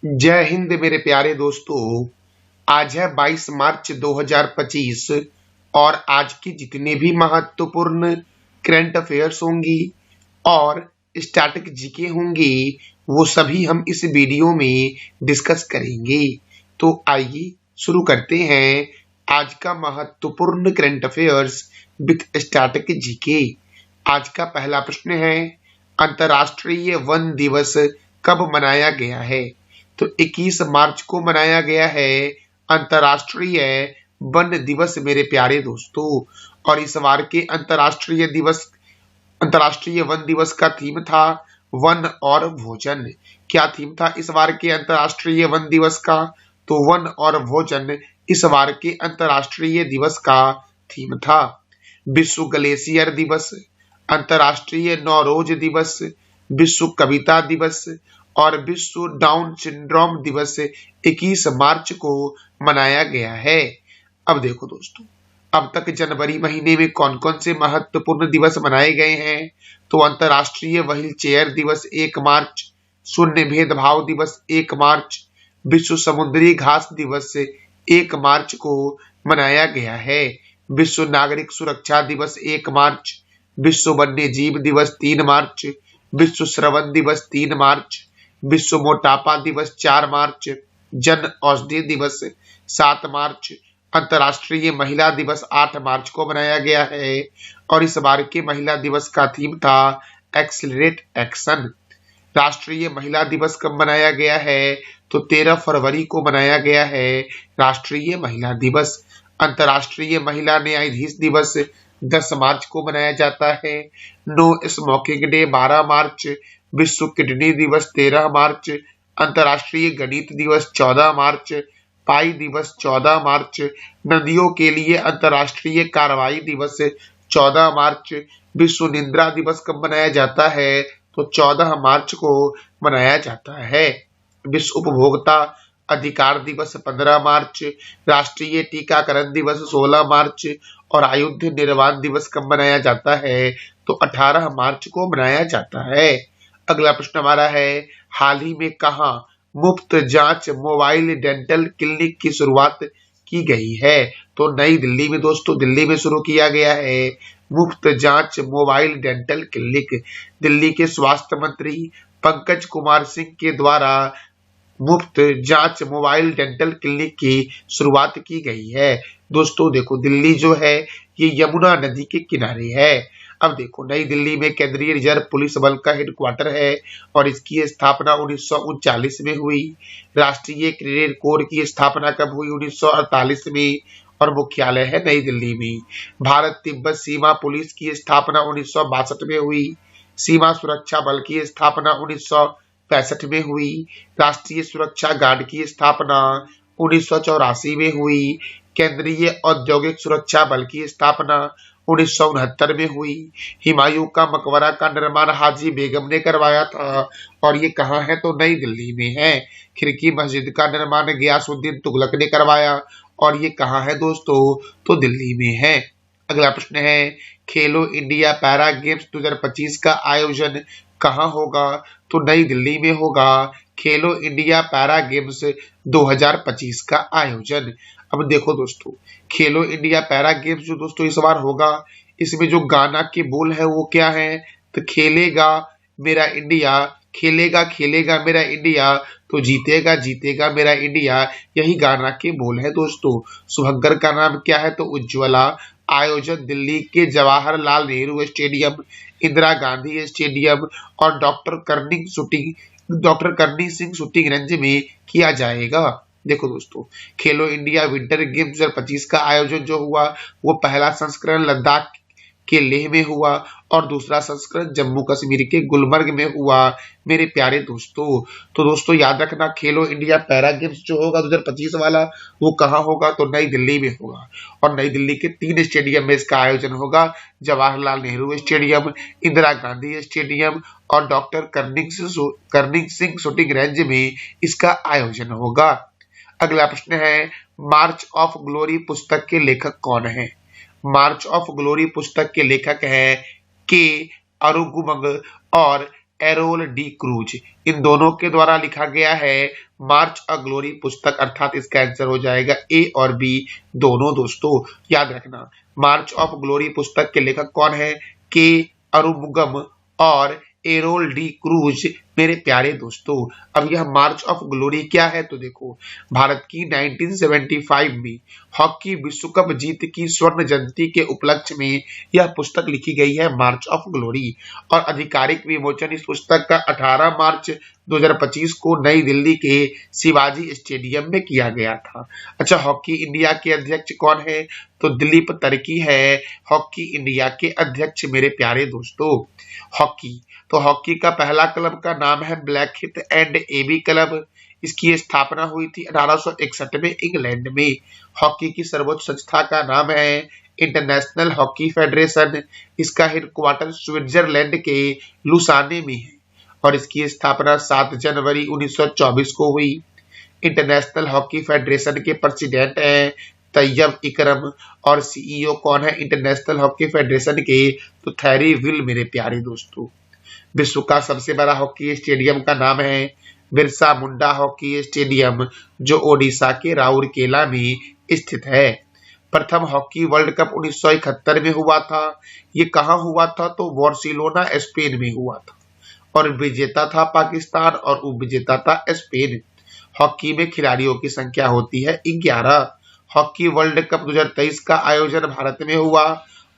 जय हिंद मेरे प्यारे दोस्तों। आज है 22 मार्च 2025 और आज की जितने भी महत्वपूर्ण करंट अफेयर्स होंगी और स्टैटिक जीके होंगी वो सभी हम इस वीडियो में डिस्कस करेंगे। तो आइए शुरू करते हैं आज का महत्वपूर्ण current affairs with static GK. आज का पहला प्रश्न है, अंतर्राष्ट्रीय वन दिवस कब मनाया गया है? तो 21 मार्च को मनाया गया है अंतर्राष्ट्रीय वन दिवस मेरे प्यारे दोस्तों। और इस बार के अंतर्राष्ट्रीय वन दिवस का थीम था वन और भोजन। क्या थीम था इस बार के अंतर्राष्ट्रीय वन दिवस का? तो वन और भोजन इस बार के अंतर्राष्ट्रीय दिवस का थीम था। विश्व ग्लेशियर दिवस, अंतर्राष्ट्रीय नौरोज दिवस, विश्व कविता दिवस और विश्व डाउन सिंड्रोम दिवस 21 मार्च को मनाया गया है। अब देखो दोस्तों, अब तक जनवरी महीने में कौन कौन से महत्वपूर्ण दिवस मनाए गए हैं? तो अंतर्राष्ट्रीय व्हील चेयर दिवस 1 मार्च, शून्य भेदभाव दिवस 1 मार्च, विश्व समुद्री घास दिवस 1 मार्च को मनाया गया है। विश्व नागरिक सुरक्षा दिवस 1 मार्च, विश्व वन्य जीव दिवस 3 मार्च, विश्व श्रवण दिवस 3 मार्च, विश्व मोटापा दिवस 4 मार्च, जन औषधि दिवस 7 मार्च, अंतर्राष्ट्रीय महिला दिवस 8 मार्च को मनाया गया है। और इस बार के महिला दिवस का थीम था एक्सीलरेट एक्शन। राष्ट्रीय महिला दिवस कब मनाया गया है? तो 13 फरवरी को मनाया गया है राष्ट्रीय महिला दिवस। अंतर्राष्ट्रीय महिला न्यायाधीश दिवस 10 मार्च को मनाया जाता है। नो स्मोकिंग डे 12 मार्च, विश्व किडनी दिवस 13 मार्च, अंतर्राष्ट्रीय गणित दिवस 14 मार्च, पाई दिवस 14 मार्च, नदियों के लिए अंतर्राष्ट्रीय कार्रवाई दिवस 14 मार्च। विश्व निद्रा दिवस कब मनाया जाता है? तो 14 मार्च को मनाया जाता है। विश्व उपभोक्ता अधिकार दिवस 15 मार्च, राष्ट्रीय टीकाकरण दिवस 16 मार्च और आयुध निर्वाण दिवस कब मनाया जाता है? तो 18 मार्च को मनाया जाता है। अगला प्रश्न हमारा है, हाल ही में कहां मुफ्त जांच मोबाइल डेंटल क्लिनिक की शुरुआत की गई है? तो नई दिल्ली में दोस्तों, दिल्ली में शुरू किया गया है मुफ्त जांच मोबाइल डेंटल क्लिनिक। दिल्ली के स्वास्थ्य मंत्री पंकज कुमार सिंह के द्वारा मुफ्त जांच मोबाइल डेंटल क्लिनिक की शुरुआत की गई है। दोस्तों देखो, दिल्ली जो है ये यमुना नदी के किनारे है। अब देखो, नई दिल्ली में केंद्रीय रिजर्व पुलिस बल का हेडक्वार्टर है और इसकी स्थापना 1939 में हुई। राष्ट्रीय कैडेट कोर की स्थापना कब हुई? 1948 में और मुख्यालय है नई दिल्ली में। भारत तिब्बत सीमा पुलिस की स्थापना 1962 में हुई। सीमा सुरक्षा बल की स्थापना 1965 में हुई। राष्ट्रीय सुरक्षा गार्ड की स्थापना 1984 में हुई। केंद्रीय औद्योगिक सुरक्षा बल की स्थापना 1969 में हुई। हुमायूं का मकबरा का निर्माण हाजी बेगम ने करवाया था और ये कहाँ है? तो नई दिल्ली में है। खिड़की मस्जिद का निर्माण गयासुद्दीन तुगलक ने करवाया और ये कहाँ है दोस्तों? तो दिल्ली में है। अगला प्रश्न है, खेलो इंडिया पैरा गेम्स 2025 का आयोजन कहाँ होगा? तो नई दिल्ली में होगा खेलो इंडिया पैरा गेम्स 2025 का आयोजन। अब देखो दोस्तों, खेलो इंडिया पैरा गेम्स जो दोस्तों इस बार होगा, इसमें जो गाना के बोल है वो क्या है? तो खेलेगा मेरा इंडिया, खेलेगा खेलेगा मेरा इंडिया, तो जीतेगा जीतेगा मेरा इंडिया, यही गाना के बोल है दोस्तों। शुभंकर का नाम क्या है? तो उज्ज्वला। आयोजन दिल्ली के जवाहरलाल नेहरू स्टेडियम, इंदिरा गांधी स्टेडियम और डॉक्टर करनी सिंह शूटिंग रेंज में किया जाएगा। देखो दोस्तों, खेलो इंडिया विंटर गेम्स 2025 का आयोजन जो हुआ वो पहला संस्करण लद्दाख के लेह में हुआ और दूसरा संस्करण जम्मू कश्मीर के गुलमर्ग में हुआ मेरे प्यारे दोस्तों। तो दोस्तों याद रखना, खेलो इंडिया पैरा गेम्स जो होगा 2025 वाला वो कहाँ होगा? तो नई दिल्ली में होगा और नई दिल्ली के 3 स्टेडियम में इसका आयोजन होगा, जवाहरलाल नेहरू स्टेडियम, इंदिरा गांधी स्टेडियम और डॉक्टर करनी सिंह शूटिंग रेंज में इसका आयोजन होगा। अगला प्रश्न है, मार्च ऑफ ग्लोरी पुस्तक के लेखक कौन है? मार्च ऑफ ग्लोरी पुस्तक के लेखक हैं के अरुगुमंग और एरोल डी क्रूज, इन दोनों के द्वारा लिखा गया है मार्च अ ग्लोरी पुस्तक, अर्थात इसका आंसर हो जाएगा ए और बी दोनों दोस्तों। याद रखना मार्च ऑफ ग्लोरी पुस्तक के लेखक कौन है, के अरुमुगम और एरोल डी क्रूज मेरे प्यारे दोस्तों। अब यह मार्च ऑफ ग्लोरी क्या है, तो देखो भारत की 1975 में हॉकी विश्व कप जीत की स्वर्ण जयंती के उपलक्ष्य में यह पुस्तक लिखी गई है मार्च ऑफ ग्लोरी, और आधिकारिक विमोचन इस पुस्तक का 18 मार्च 2025 को नई दिल्ली के शिवाजी स्टेडियम में किया गया था। अच्छा, हॉकी इंडिया के अध्यक्ष कौन है, तो दिलीप तर्की है हॉकी इंडिया के अध्यक्ष मेरे प्यारे दोस्तों। हॉकी, तो हॉकी का पहला क्लब का नाम है ब्लैक हिथ एंड एबी क्लब। इसकी स्थापना हुई थी 1861 में इंग्लैंड में। हॉकी की सर्वोच्च संस्था का नाम है इंटरनेशनल हॉकी फेडरेशन। इसका हेडक्वार्टर स्विट्जरलैंड के लुसाने में है और इसकी स्थापना 7 जनवरी 1924 को हुई। इंटरनेशनल हॉकी फेडरेशन के प्रेसिडेंट हैं तैयब इकरम और सीईओ कौन है इंटरनेशनल हॉकी फेडरेशन के, तो थैरी विल मेरे प्यारे दोस्तों। विश्व का सबसे बड़ा हॉकी स्टेडियम का नाम है बिरसा मुंडा हॉकी स्टेडियम, जो ओडिशा के राउरकेला में स्थित है। प्रथम हॉकी वर्ल्ड कप 1971 में हुआ था। ये कहाँ हुआ था, तो बार्सिलोना स्पेन में हुआ था और विजेता था पाकिस्तान और उपविजेता था स्पेन। हॉकी में खिलाड़ियों की संख्या होती है 11। हॉकी वर्ल्ड कप 2023 का आयोजन भारत में हुआ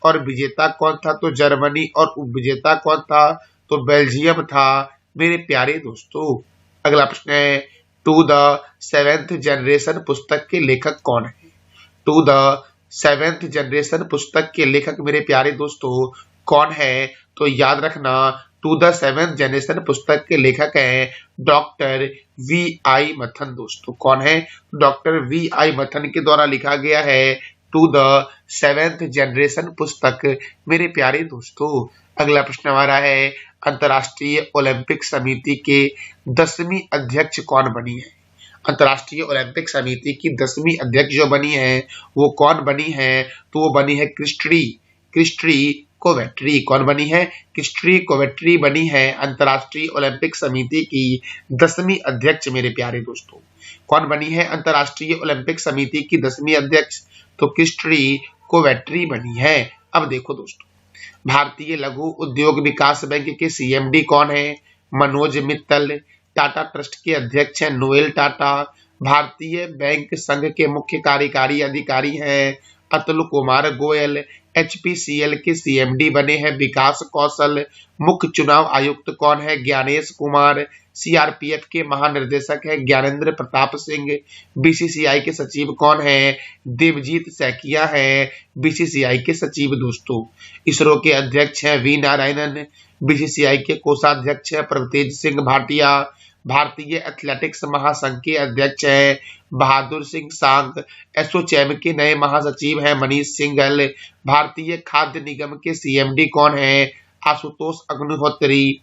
और विजेता कौन था, तो जर्मनी, और उपविजेता कौन था, तो बेल्जियम था मेरे प्यारे दोस्तों। अगला प्रश्न है, टू द सेवेंथ जनरेशन पुस्तक के लेखक कौन है। टू द सेवेंथ जनरेशन पुस्तक के लेखक मेरे प्यारे दोस्तों कौन है, तो याद रखना टू द सेवेंथ जनरेशन पुस्तक के लेखक हैं डॉक्टर वी आई मथन दोस्तों। कौन है, डॉक्टर वी आई मथन के द्वारा लिखा गया है टू द सेवेंथ जनरेशन पुस्तक मेरे प्यारे दोस्तों। अगला प्रश्न हमारा है, अंतर्राष्ट्रीय ओलंपिक समिति के 10वीं अध्यक्ष कौन बनी है। अंतर्राष्ट्रीय ओलंपिक समिति की 10वीं अध्यक्ष जो बनी है वो कौन बनी है, तो वो बनी है क्रिस्टी कोवेट्री। कौन बनी है, क्रिस्टी कोवेट्री बनी है अंतर्राष्ट्रीय ओलंपिक समिति की 10वीं अध्यक्ष मेरे प्यारे दोस्तों। कौन बनी है अंतर्राष्ट्रीय ओलंपिक समिति की 10वीं अध्यक्ष, तो क्रिस्टी कोवेट्री बनी है। अब देखो दोस्तों, भारतीय लघु उद्योग विकास बैंक के सीएमडी कौन है, मनोज मित्तल। टाटा ट्रस्ट के अध्यक्ष हैं नोएल टाटा। भारतीय बैंक संघ के मुख्य कार्यकारी अधिकारी हैं अतुल कुमार गोयल। एचपीसीएल के सीएमडी बने हैं विकास कौशल। मुख्य चुनाव आयुक्त कौन है, ज्ञानेश कुमार। सीआरपीएफ के महानिर्देशक है ज्ञानेंद्र प्रताप सिंह। बीसीसीआई के सचिव कौन है, देवजीत सैकिया है बीसीसीआई के सचिव दोस्तों। इसरो के अध्यक्ष हैं वी नारायणन। बीसीसीआई के कोषाध्यक्ष है प्रभतेज सिंह भाटिया। भारतीय एथलेटिक्स महासंघ के अध्यक्ष है बहादुर सिंह सांग। एसोचैम के नए महासचिव हैं मनीष सिंघल। भारतीय खाद्य निगम के सीएमडी कौन है, आशुतोष अग्निहोत्री।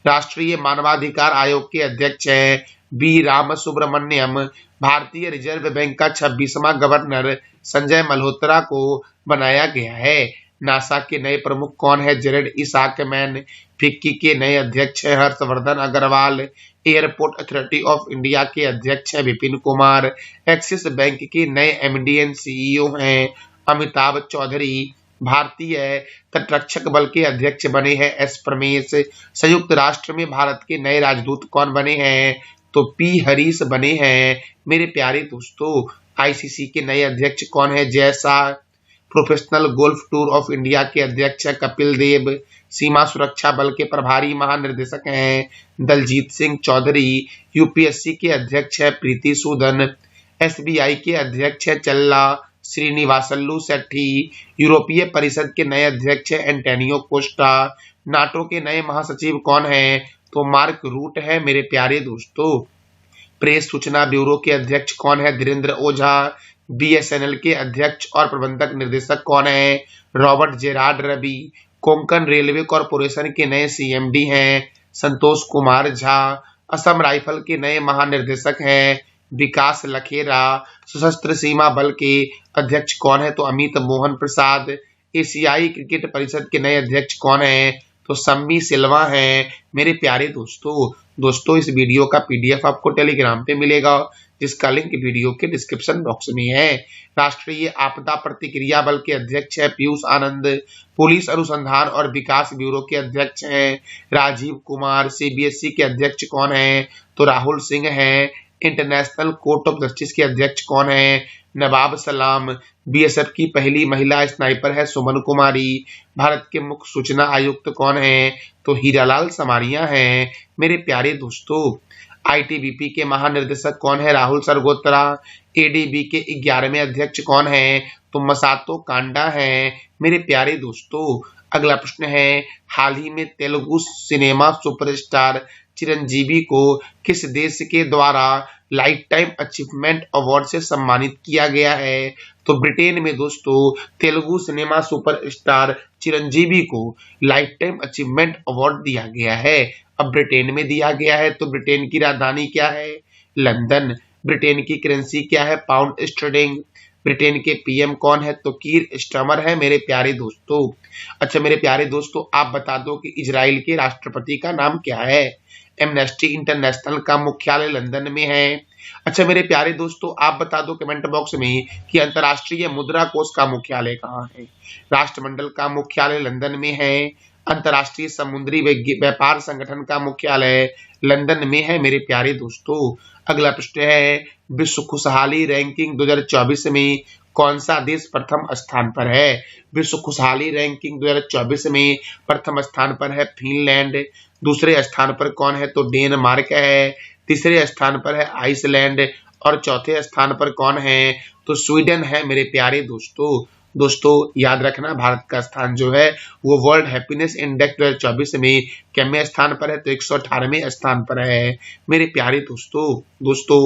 राष्ट्रीय मानवाधिकार आयोग के अध्यक्ष हैं बी राम सुब्रमण्यम। भारतीय रिजर्व बैंक का 26वां गवर्नर संजय मल्होत्रा को बनाया गया है। नासा के नए प्रमुख कौन है, जेरेड इसाकमैन। फिक्की के नए अध्यक्ष है Harshvardhan Agrawal. Airport authority of India के अध्यक्ष है विपिन कुमार। एक्सिस बैंक के नए एमडी सीईओ हैं अमिताभ चौधरी। भारतीय तटरक्षक बल के अध्यक्ष बने हैं एस प्रमेश। संयुक्त राष्ट्र में भारत के नए राजदूत कौन बने हैं, तो पी हरीश बने हैं मेरे प्यारे दोस्तों। आईसीसी के नए अध्यक्ष कौन है, जैसा। Professional golf tour of India के अध्यक्ष है कपिल देव। सीमा सुरक्षा बल के प्रभारी महानिर्देशक हैं दलजीत सिंह चौधरी। यूपीएससी के अध्यक्ष है प्रीति सूदन। एसबीआई के अध्यक्ष है चल्ला श्रीनिवासल्लू सेठी। यूरोपीय परिषद के नए अध्यक्ष है एंटोनियो कोस्टा। नाटो के नए महासचिव कौन है, तो मार्क रूट है मेरे प्यारे दोस्तों। प्रेस सूचना ब्यूरो के अध्यक्ष कौन है, धीरेन्द्र ओझा। बीएसएनएल के अध्यक्ष और प्रबंधक निर्देशक कौन है, Robert Gerard Ravi. Konkan railway corporation के नए सीएमडी हैं संतोष कुमार झा। असम राइफल के नए महानिर्देशक हैं विकास लखेरा। सशस्त्र सीमा बल के अध्यक्ष कौन है, तो अमित मोहन प्रसाद। एशियाई क्रिकेट परिषद के नए अध्यक्ष कौन है, तो सम्मी सिल्वा है मेरे प्यारे दोस्तों इस वीडियो का पीडीएफ आपको टेलीग्राम पे मिलेगा, जिसका लिंक वीडियो के डिस्क्रिप्शन बॉक्स में है। राष्ट्रीय आपदा प्रतिक्रिया बल के अध्यक्ष है पीयूष आनंद। पुलिस अनुसंधान और विकास ब्यूरो के अध्यक्ष हैं राजीव कुमार। सीबीएसई के अध्यक्ष कौन है? तो राहुल सिंह है। इंटरनेशनल कोर्ट ऑफ जस्टिस के अध्यक्ष कौन है? नवाब सलाम। बीएसएफ की पहली महिला स्नाइपर है सुमन कुमारी। भारत के मुख्य सूचना आयुक्त कौन है? तो हीरालाल समारिया हैं मेरे प्यारे दोस्तों। आईटीबीपी के महानिर्देशक कौन है? राहुल सरगोत्रा। एडीबी के 11वें अध्यक्ष कौन है? तो मसातो कांडा है मेरे प्यारे दोस्तों। अगला प्रश्न है, हाल ही में तेलुगु सिनेमा सुपरस्टार चिरंजीवी को किस देश के द्वारा लाइफ टाइम अचीवमेंट अवार्ड से सम्मानित किया गया है? तो ब्रिटेन में दोस्तों तेलुगु सिनेमा सुपरस्टार चिरंजीवी को लाइफ टाइम अचीवमेंट अवार्ड दिया गया है। अब ब्रिटेन में दिया गया है, तो ब्रिटेन की राजधानी क्या है? लंदन। ब्रिटेन की करेंसी क्या है? Pound sterling. ब्रिटेन के पीएम कौन है? तो कीर स्टारमर है मेरे प्यारे दोस्तों। अच्छा मेरे प्यारे दोस्तों, आप बता दो कि इजराइल के राष्ट्रपति का नाम क्या है? एमनेस्टी इंटरनेशनल का मुख्यालय लंदन में है। अच्छा मेरे प्यारे दोस्तों, आप बता दो कमेंट बॉक्स में कि अंतर्राष्ट्रीय मुद्रा कोष का मुख्यालय कहाँ है? राष्ट्रमंडल का मुख्यालय लंदन में है। अंतर्राष्ट्रीय समुद्री व्यापार संगठन का मुख्यालय लंदन में है मेरे प्यारे दोस्तों। अगला प्रश्न है, विश्व खुशहाली रैंकिंग 2024 में कौन सा देश प्रथम स्थान पर है? विश्व खुशहाली रैंकिंग 2024 में प्रथम स्थान पर है फिनलैंड। दूसरे स्थान पर कौन है? तो डेनमार्क है। तीसरे स्थान पर है आइसलैंड और चौथे स्थान पर कौन है? तो स्वीडन है मेरे प्यारे दोस्तों याद रखना, भारत का स्थान जो है वो वर्ल्ड हैप्पीनेस इंडेक्स 2024 में कितने स्थान पर है? तो 118वें स्थान पर है मेरे प्यारे दोस्तों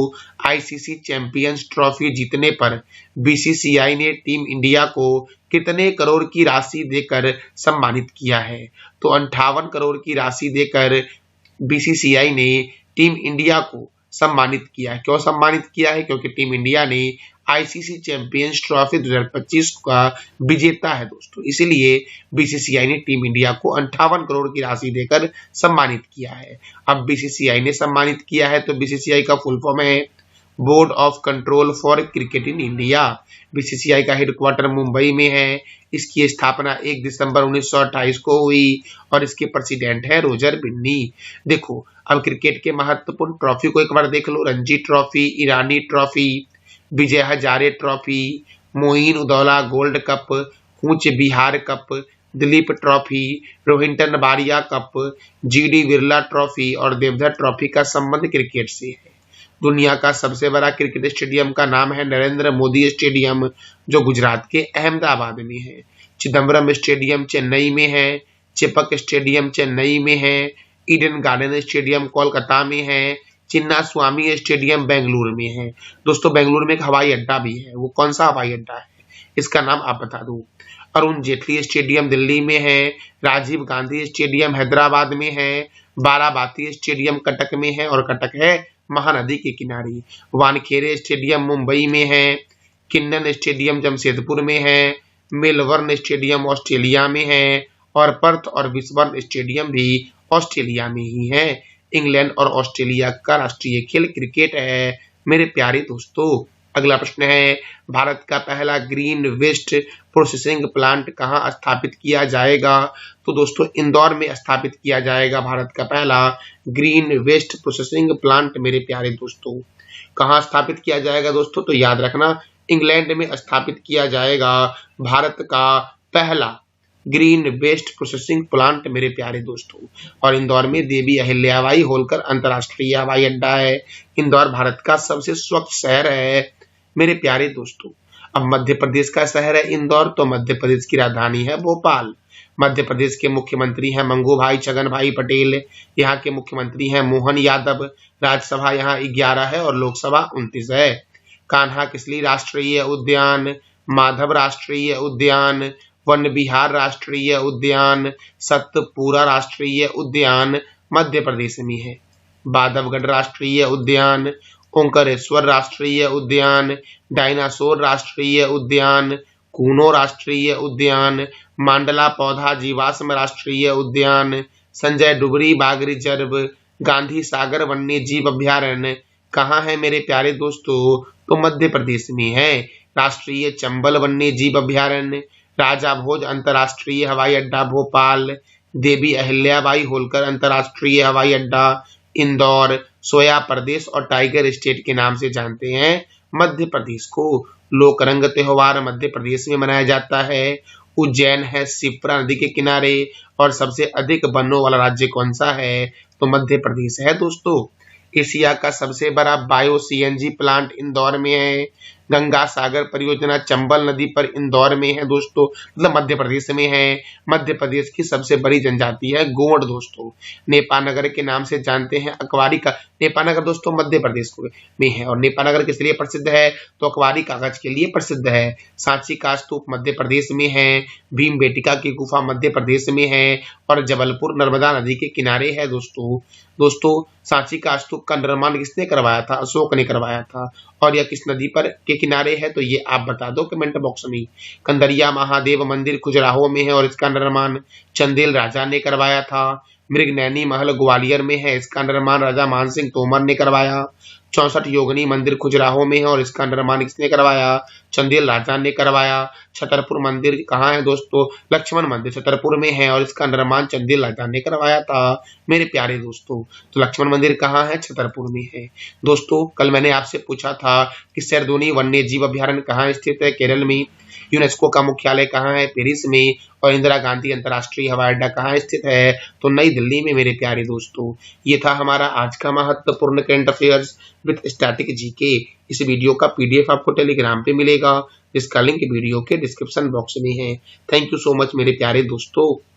आईसीसी चैंपियंस ट्रॉफी जीतने पर बीसीसीआई ने टीम इंडिया को कितने करोड़ की राशि देकर सम्मानित किया है? तो 58 करोड़ की राशि देकर बीसीसीआई ने टीम इंडिया को सम्मानित किया है। क्यों सम्मानित किया है? क्योंकि टीम इंडिया ने आईसीसी चैंपियंस ट्रॉफी 2025 का विजेता है दोस्तों, इसीलिए बीसीसीआई ने टीम इंडिया को 58 करोड़ की राशि देकर सम्मानित किया है। अब बीसीसीआई ने सम्मानित किया है तो बीसीसीआई का फुल फॉर्म है board of control for cricket in India. BCCI का हेडक्वार्टर मुंबई में है। इसकी स्थापना 1 दिसंबर 1928 को हुई और इसके प्रेसिडेंट है रोजर बिन्नी। देखो अब क्रिकेट के महत्वपूर्ण ट्रॉफी को एक बार देख लो। Ranji trophy, Irani trophy, Vijay Hazare trophy, Moin Uddaula gold cup, Cooch Behar cup, Duleep trophy, Rohinton Baria cup, GD Birla trophy और देवधर ट्रॉफी का संबंध क्रिकेट से है। दुनिया का सबसे बड़ा क्रिकेट स्टेडियम का नाम है नरेंद्र मोदी स्टेडियम, जो गुजरात के अहमदाबाद में है। चिदम्बरम स्टेडियम चेन्नई में है। चेपक स्टेडियम चेन्नई में है। ईडन गार्डन स्टेडियम कोलकाता में है। चिन्ना स्वामी स्टेडियम बेंगलुरु में है। दोस्तों बेंगलुरु में एक हवाई अड्डा भी है, वो कौन सा हवाई अड्डा है इसका नाम आप बता दो। अरुण जेटली स्टेडियम दिल्ली में है। राजीव गांधी स्टेडियम हैदराबाद में है। बाराबाती स्टेडियम कटक में है और कटक है महानदी के किनारे। वानखेड़े स्टेडियम मुंबई में है। किन्नन स्टेडियम जमशेदपुर में है। मेलबर्न स्टेडियम ऑस्ट्रेलिया में है और पर्थ और बिस्बर्न स्टेडियम भी ऑस्ट्रेलिया में ही है। इंग्लैंड और ऑस्ट्रेलिया का राष्ट्रीय खेल क्रिकेट है मेरे प्यारे दोस्तों। अगला प्रश्न है, भारत का पहला ग्रीन वेस्ट प्रोसेसिंग प्लांट कहां स्थापित किया जाएगा? तो दोस्तों इंदौर में स्थापित किया जाएगा भारत का पहला ग्रीन वेस्ट प्रोसेसिंग प्लांट मेरे प्यारे दोस्तों। कहां स्थापित किया जाएगा दोस्तों? तो याद रखना इंग्लैंड में स्थापित किया जाएगा भारत का पहला ग्रीन वेस्ट प्रोसेसिंग प्लांट मेरे प्यारे दोस्तों। और इंदौर में देवी अहिल्याबाई होलकर अंतर्राष्ट्रीय हवाई अड्डा है। इंदौर भारत का सबसे स्वच्छ शहर है मेरे प्यारे दोस्तों। अब मध्य प्रदेश का शहर है इंदौर, तो मध्य प्रदेश की राजधानी है भोपाल। मध्य प्रदेश के मुख्यमंत्री हैं मंगू भाई छगन भाई पटेल। यहाँ के मुख्यमंत्री हैं मोहन यादव। राज्यसभा यहाँ 11 है और लोकसभा 29 है। कान्हा किसली राष्ट्रीय उद्यान, माधव राष्ट्रीय उद्यान, वन विहार राष्ट्रीय उद्यान, सतपुरा राष्ट्रीय उद्यान मध्य प्रदेश में है। बांधवगढ़ राष्ट्रीय उद्यान, ओंकारेश्वर राष्ट्रीय उद्यान, डायनासोर राष्ट्रीय उद्यान, कूनो राष्ट्रीय उद्यान, मांडला पौधा जीवाश्म राष्ट्रीय उद्यान, संजय डुबरी बाघ रिजर्व, गांधी सागर वन्य जीव अभयारण्य कहाँ है मेरे प्यारे दोस्तों? तो मध्य प्रदेश में है। राष्ट्रीय चंबल वन्य जीव अभयारण्य, राजा भोज अंतर्राष्ट्रीय हवाई अड्डा भोपाल, देवी अहिल्याबाई होलकर अंतर्राष्ट्रीय हवाई अड्डा इंदौर, सोया प्रदेश और टाइगर स्टेट के नाम से जानते हैं मध्य प्रदेश को। लोकरंग त्योहार मध्य प्रदेश में मनाया जाता है। उज्जैन है शिप्रा नदी के किनारे। और सबसे अधिक वनों वाला राज्य कौन सा है? तो मध्य प्रदेश है दोस्तों। एशिया का सबसे बड़ा बायो सीएनजी प्लांट इंदौर में है। गंगा सागर परियोजना चंबल नदी पर इंदौर में है दोस्तों, मतलब मध्य प्रदेश में है। मध्य प्रदेश की सबसे बड़ी जनजाति है गोंड दोस्तों। नेपानगर के नाम से जानते हैं अकवारी का। नेपानगर दोस्तों मध्य प्रदेश में है। और नेपानगर किस लिए प्रसिद्ध है? तो अकवारी कागज के लिए प्रसिद्ध है। सांची का स्तूप मध्य प्रदेश में है। भीमबेटका की गुफा मध्य प्रदेश में है। और जबलपुर नर्मदा नदी के किनारे है दोस्तों सांची का स्तूप का निर्माण किसने करवाया था? अशोक ने करवाया था। और यह किस नदी पर के किनारे है? तो ये आप बता दो कमेंट बॉक्स में। कंदरिया महादेव मंदिर खजुराहो में है और इसका निर्माण चंदेल राजा ने करवाया था। मृगनैनी महल ग्वालियर में है, इसका निर्माण राजा मानसिंह तोमर ने करवाया। 64 योगिनी मंदिर खजुराहो में है और इसका निर्माण किसने करवाया? चंदेल राजा ने करवाया। छतरपुर मंदिर कहाँ है दोस्तों? लक्ष्मण मंदिर छतरपुर में है और इसका निर्माण चंदेल राजा ने करवाया था मेरे प्यारे दोस्तों। तो लक्ष्मण मंदिर कहाँ है? छतरपुर में है। दोस्तों कल मैंने आपसे पूछा था कि शेरदोनी वन्य जीव अभयारण्य कहाँ स्थित है? केरल में। यूनेस्को का मुख्यालय कहाँ है? पेरिस में। और इंदिरा गांधी अंतर्राष्ट्रीय हवाई अड्डा कहाँ स्थित है? तो नई दिल्ली में मेरे प्यारे दोस्तों। ये था हमारा आज का महत्वपूर्ण current affairs with static GK. इस वीडियो का पीडीएफ आपको टेलीग्राम पे मिलेगा, जिसका लिंक वीडियो के डिस्क्रिप्शन बॉक्स में है। थैंक यू सो मच मेरे प्यारे दोस्तों।